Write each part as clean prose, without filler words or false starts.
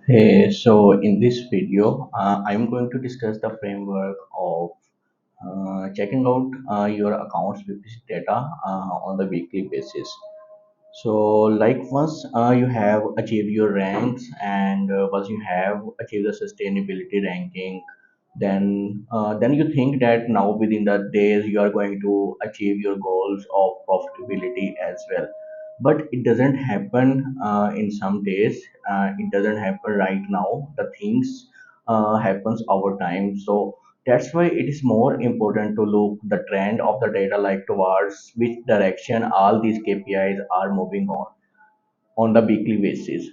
Hey, so in this video, I'm going to discuss the framework of checking out your account's PPC data on the weekly basis. So, like once you have achieved your ranks and once you have achieved the sustainability ranking, then you think that now within the days you are going to achieve your goals of profitability as well. But it doesn't happen in some days. It doesn't happen right now. The things happens over time. So that's why it is more important to look the trend of the data, like towards which direction all these KPIs are moving on the weekly basis.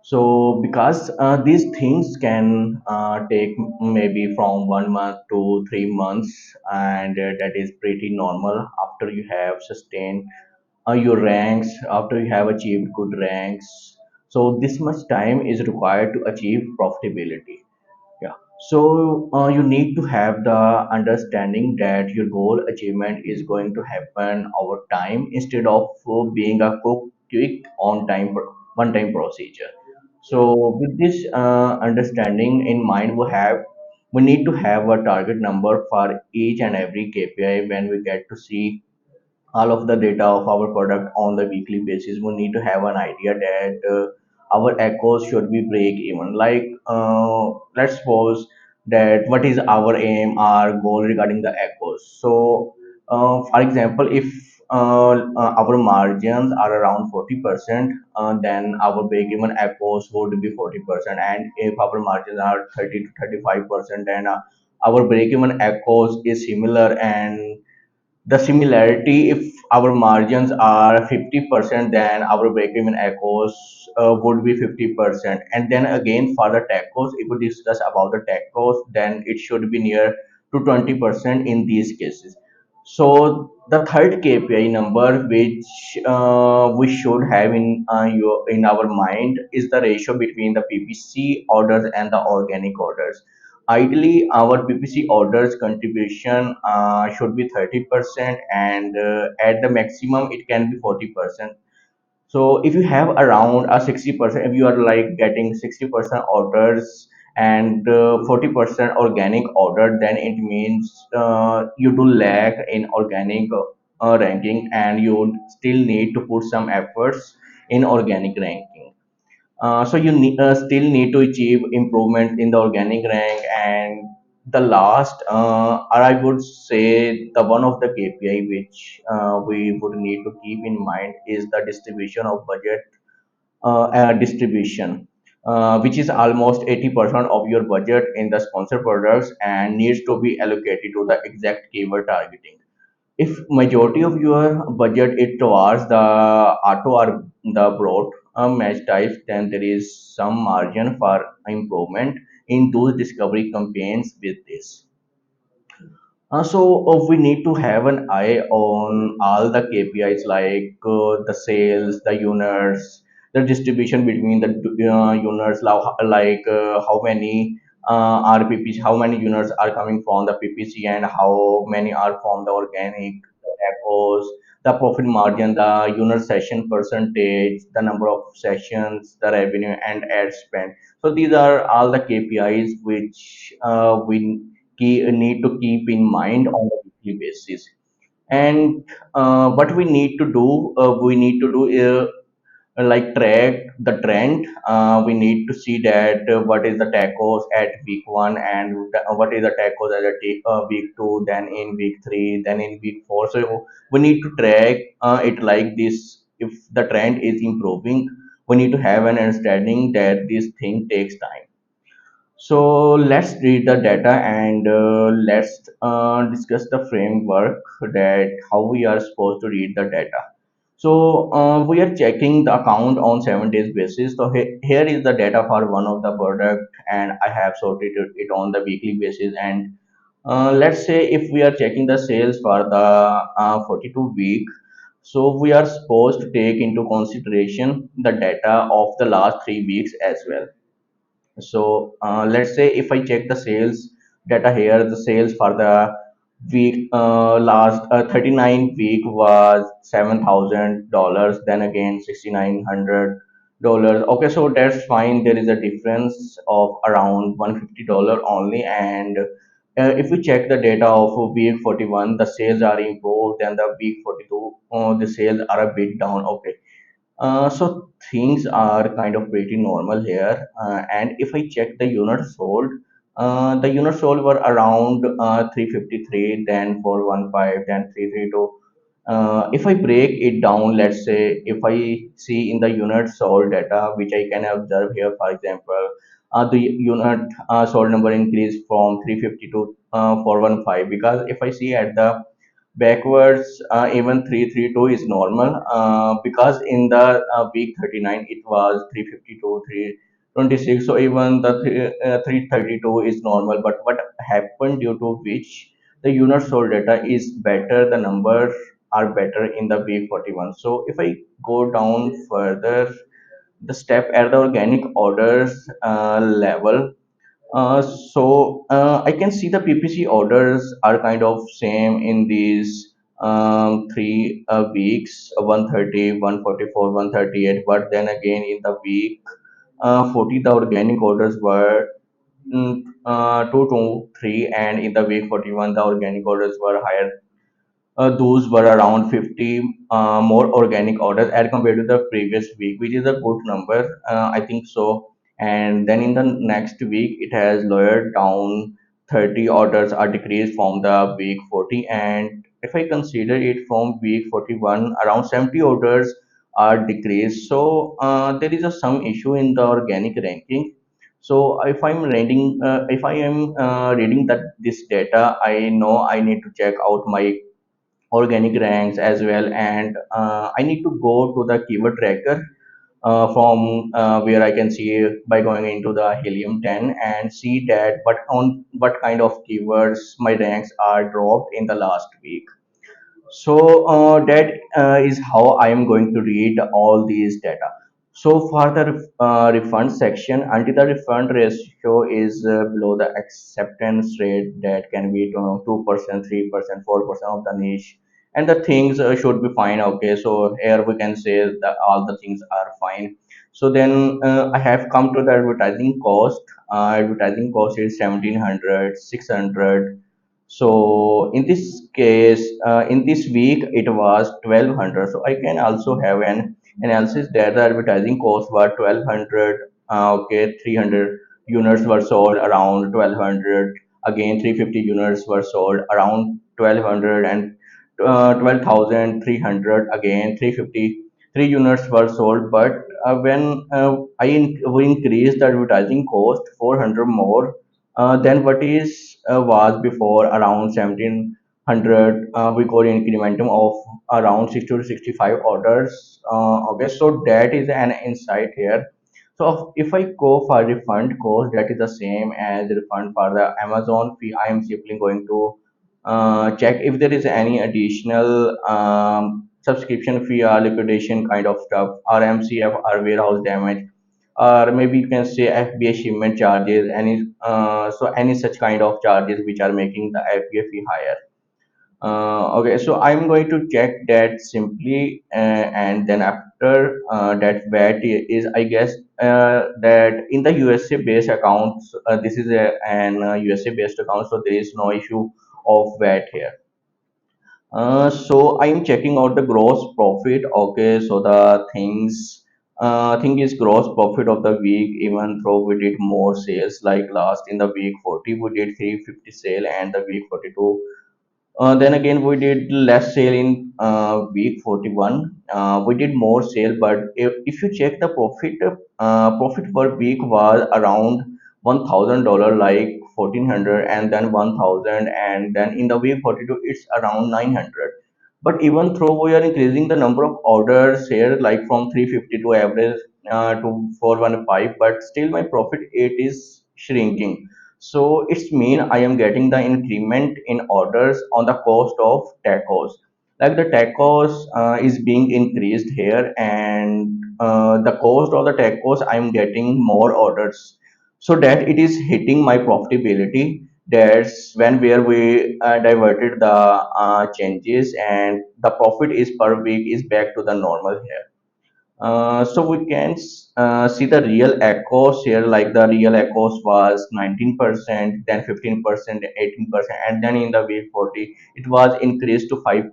So because these things can take maybe from 1 month to 3 months, and that is pretty normal after you have sustained your ranks, after you have achieved good ranks. So this much time is required to achieve profitability. Yeah. So you need to have the understanding that your goal achievement is going to happen over time instead of being a quick on time one time procedure. So with this understanding in mind, we need to have a target number for each and every KPI. When we get to see all of the data of our product on the weekly basis, we need to have an idea that our echoes should be break even. Like let's suppose that what is our aim, our goal regarding the echoes. So for example, if our margins are around 40%, then our break even echoes would be 40%. And if our margins are 30 to 35%, then our break even echoes is similar. And the similarity, if our margins are 50%, then our break-even echoes would be 50%. And then again for the tacos, if we discuss about the tacos, then it should be near to 20% in these cases. So the third KPI number which we should have in our mind is the ratio between the PPC orders and the organic orders. Ideally, our PPC orders contribution should be 30%, and at the maximum it can be 40%. So if you have around a 60%, if you are like getting 60% orders and 40% organic order, then it means you do lack in organic ranking, and you still need to put some efforts in organic ranking. So you still need to achieve improvement in the organic rank. And the last, or I would say the one of the KPI which we would need to keep in mind is the distribution of budget distribution, which is almost 80% of your budget in the sponsored products and needs to be allocated to the exact keyword targeting. If majority of your budget is towards the auto or the broad match types, then there is some margin for improvement in those discovery campaigns with this. So we need to have an eye on all the KPIs, like the sales, the units, the distribution between the units, how many RPPs, how many units are coming from the PPC, and how many are from the organic, the echoes, the profit margin, the unit session percentage, the number of sessions, the revenue, and ad spend. So these are all the KPIs which we need to keep in mind on a weekly basis. And what we need to do like track the trend. We need to see that what is the tacos at week one, and what is the tacos at week two, then in week three, then in week four. So we need to track it like this. If the trend is improving, we need to have an understanding that this thing takes time. So let's read the data, and let's discuss the framework that how we are supposed to read the data. So we are checking the account on 7 days basis. So here is the data for one of the product, and I have sorted it on the weekly basis. And let's say if we are checking the sales for the 42 week, so we are supposed to take into consideration the data of the last 3 weeks as well. So let's say if I check the sales data here, the sales for the week last 39 week was $7,000. Then again 6,900. dollars. Okay, so that's fine. There is a difference of around $150 only. And if we check the data of week 41, the sales are improved, and the week 42, the sales are a bit down. Okay, so things are kind of pretty normal here. And if I check the units sold, the units sold were around 353, then 415, then 332. If I break it down, let's say if I see in the unit sold data, which I can observe here, for example, the unit sold number increased from 350 to 415, because if I see at the backwards, even 332 is normal, because in the week 39 it was 352, 326, so even the 332 is normal. But what happened, due to which the unit sold data is better, the numbers are better in the week 41. So if I go down further the step at the organic orders level, I can see the PPC orders are kind of same in these three weeks, 130, 144, 138. But then again, in the week 40, the organic orders were 223, and in the week 41, the organic orders were higher. Those were around 50 more organic orders as compared to the previous week, which is a good number, I think so. And then in the next week, it has lowered down. 30 orders are decreased from the week 40. And if I consider it from week 41, around 70 orders are decreased. So there is some issue in the organic ranking. So if I am reading that this data, I know I need to check out my organic ranks as well. And I need to go to the keyword tracker from where I can see by going into the helium 10 and see that what kind of keywords my ranks are dropped in the last week. So that is how I am going to read all these data. So for the refund section, until the refund ratio is below the acceptance rate, that can be 2%, 3%, 4% of the niche, and the things should be fine. Okay, so here we can say that all the things are fine. So then I have come to the advertising cost. Advertising cost is 1700, 600. So in this case, in this week it was 1200. So I can also have an analysis that the advertising costs were 1200. Okay, 300 units were sold around 1200. Again, 350 units were sold around 1200, and 12,300. Again, 350 units were sold. But when we increased the advertising cost 400 more than what is was before, around 1700, we got incrementum of around 60 to 65 orders. Okay, so that is an insight here. So if I go for refund cost, that is the same as refund for the Amazon fee. I am simply going to check if there is any additional subscription fee or liquidation kind of stuff, or MCF or warehouse damage, or maybe you can say FBA shipment charges, any such kind of charges which are making the FBA fee higher. Okay, so I'm going to check that simply, and then after that VAT is, I guess, that in the USA based accounts, this is an USA based account, so there is no issue of VAT here. So I'm checking out the gross profit. Okay, so the thing is gross profit of the week. Even though we did more sales, like last in the week 40, we did 350 sale, and the week 42. Then again, we did less sale in week 41. We did more sale, but if you check the profit per week was around $1,000, like 1,400, and then 1,000, and then in the week 42 it's around 900. But even though we are increasing the number of orders here, like from 350 to average to 415, but still my profit it is shrinking. So it's mean I am getting the increment in orders on the cost of tacos. Like the tacos is being increased here, and the cost of the tacos I am getting more orders, so that it is hitting my profitability. That's when where we diverted the changes, and the profit is per week is back to the normal here. So we can see the real echoes here, like the real echoes was 19%, then 15%, 18%, and then in the week 40, it was increased to 5%.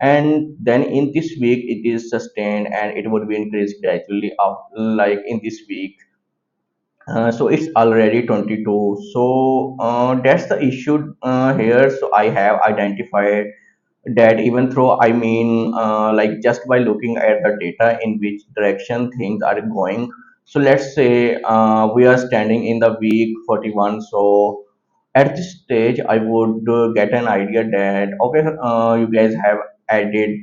And then in this week, it is sustained and it would be increased gradually up, like in this week. So it's already 22. So that's the issue here. So I have identified that even though like just by looking at the data in which direction things are going. So let's say we are standing in the week 41. So at this stage I would get an idea that okay, you guys have added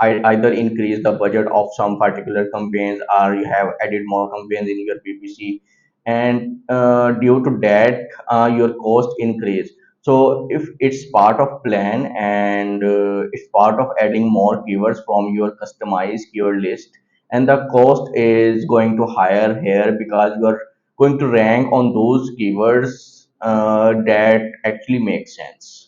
either increase the budget of some particular campaigns, or you have added more campaigns in your PPC, and due to that your cost increase. So if it's part of plan and it's part of adding more keywords from your customized keyword list, and the cost is going to higher here because you are going to rank on those keywords that actually make sense.